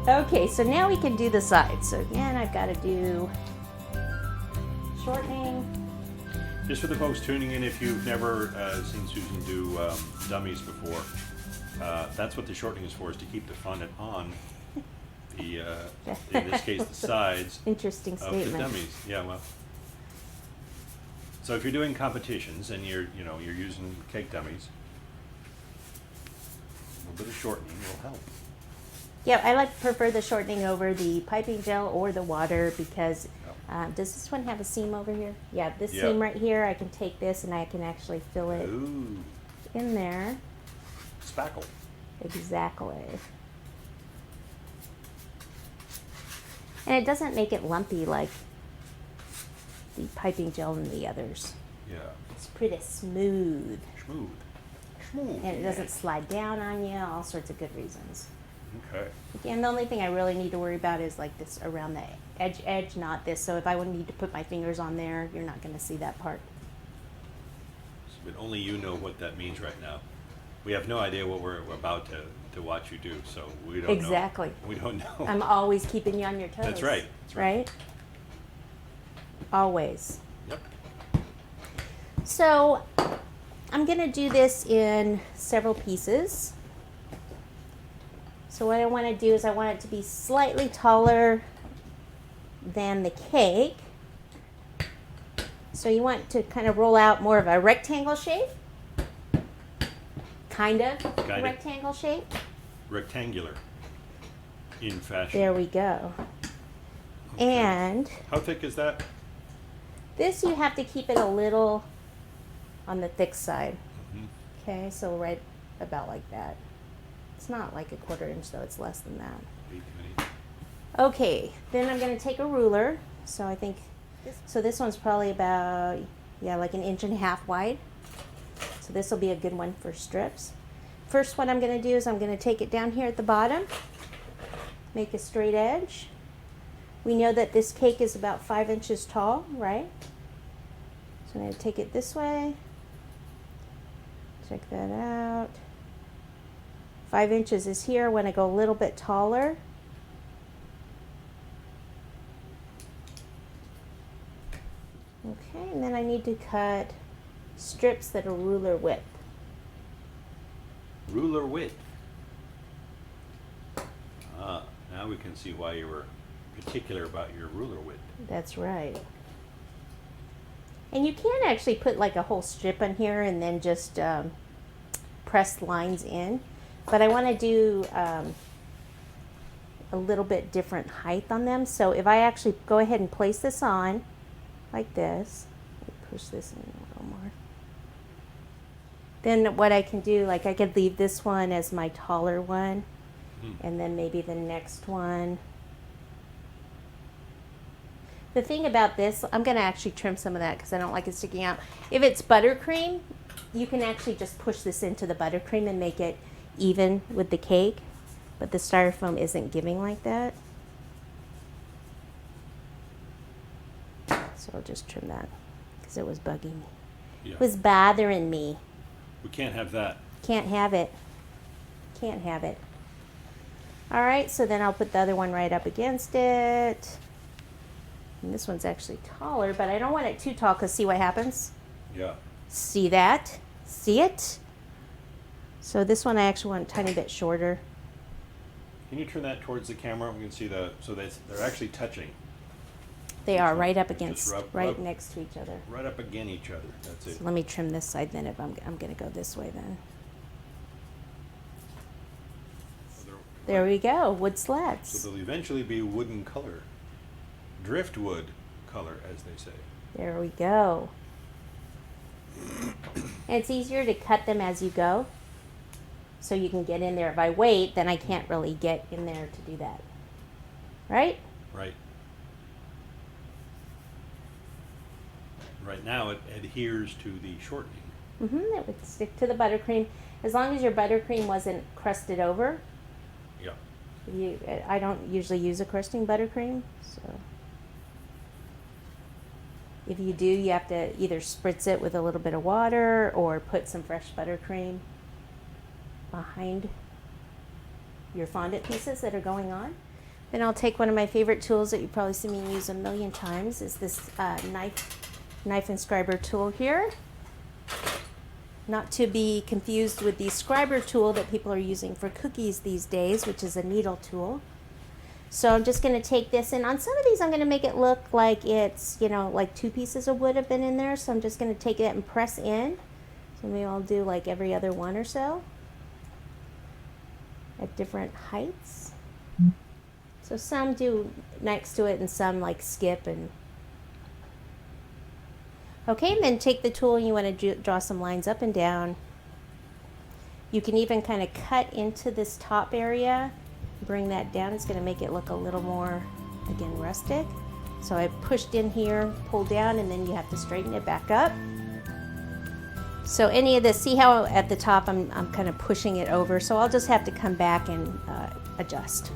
Okay, so now we can do the sides. So again, I've got to do shortening. Just for the folks tuning in, if you've never seen Susan do dummies before, that's what the shortening is for, is to keep the fondant on the, in this case, the sides Interesting of statement. the dummies. Yeah, well. So if you're doing competitions and you're using cake dummies, a little bit of shortening will help. Yeah, I prefer the shortening over the piping gel or the water because does this one have a seam over here? Yeah, this seam right here, I can take this and I can actually fill it in there. Spackle. Exactly. And it doesn't make it lumpy like the piping gel and the others. Yeah. It's pretty smooth. Smooth. And it doesn't slide down on you, all sorts of good reasons. Okay. Again, the only thing I really need to worry about is like this around the edge, not this. So if I would need to put my fingers on there, you're not going to see that part. But only you know what that means right now. We have no idea what we're about to watch you do, so we don't know. Exactly. We don't know. I'm always keeping you on your toes. That's right. That's right. Right? Always. Yep. So I'm going to do this in several pieces. So what I want to do is I want it to be slightly taller than the cake. So you want to kind of roll out more of a rectangle shape. Kind of rectangle shape. Rectangular in fashion. There we go. Okay. And how thick is that? this you have to keep it a little on the thick side. Mm-hmm. Okay, so right about like that. It's not like a 1/4 inch though, it's less than that. Okay, then I'm going to take a ruler. So I think, so this one's probably about, like 1.5 inches wide. So this will be a good one for strips. First, what I'm going to do is I'm going to take it down here at the bottom, make a straight edge. We know that this cake is about 5 inches tall, right? So I'm going to take it this way. Check that out. 5 inches is here. When I go a little bit taller, okay, and then I need to cut strips that are ruler width. Ruler width. Ah, now we can see why you were particular about your ruler width. That's right. And you can actually put like a whole strip on here and then just press lines in. But I want to do a little bit different height on them. So if I actually go ahead and place this on like this, push this in a little more. Then what I can do, like I could leave this one as my taller one, and then maybe the next one. The thing about this, I'm going to actually trim some of that because I don't like it sticking out. If it's buttercream, you can actually just push this into the buttercream and make it even with the cake, but the styrofoam isn't giving like that. So I'll just trim that because it was bugging me. Yeah. It was bothering me. We can't have that. Can't have it. Can't have it. All right, so then I'll put the other one right up against it. And this one's actually taller, but I don't want it too tall because see what happens? Yeah. See that? See it? So this one I actually want a tiny bit shorter. Can you turn that towards the camera? We can see they're actually touching. They are right up against, rub next to each other. Right up against each other. That's it. So let me trim this side then if I'm going to go this way then. There we go, wood slats. So they'll eventually be wooden color. Driftwood color, as they say. There we go. And it's easier to cut them as you go, so you can get in there. If I wait, then I can't really get in there to do that. Right? Right. Right now it adheres to the shortening. Mm-hmm, it would stick to the buttercream. As long as your buttercream wasn't crusted over. Yeah. I don't usually use a crusting buttercream, so. If you do, you have to either spritz it with a little bit of water or put some fresh buttercream behind your fondant pieces that are going on. Then I'll take one of my favorite tools that you've probably seen me use a million times, is this knife and scriber tool here. Not to be confused with the scriber tool that people are using for cookies these days, which is a needle tool. So I'm just going to take this, and on some of these I'm going to make it look like it's, you know, like 2 pieces of wood have been in there. So I'm just going to take it and press in. So maybe I'll do like every other one or so at different heights. So some do next to it and some like skip. And okay, and then take the tool and you want to draw some lines up and down. You can even kind of cut into this top area, bring that down. It's going to make it look a little more, again, rustic. So I pushed in here, pulled down, and then you have to straighten it back up. So any of this, see how at the top I'm kind of pushing it over, so I'll just have to come back and adjust.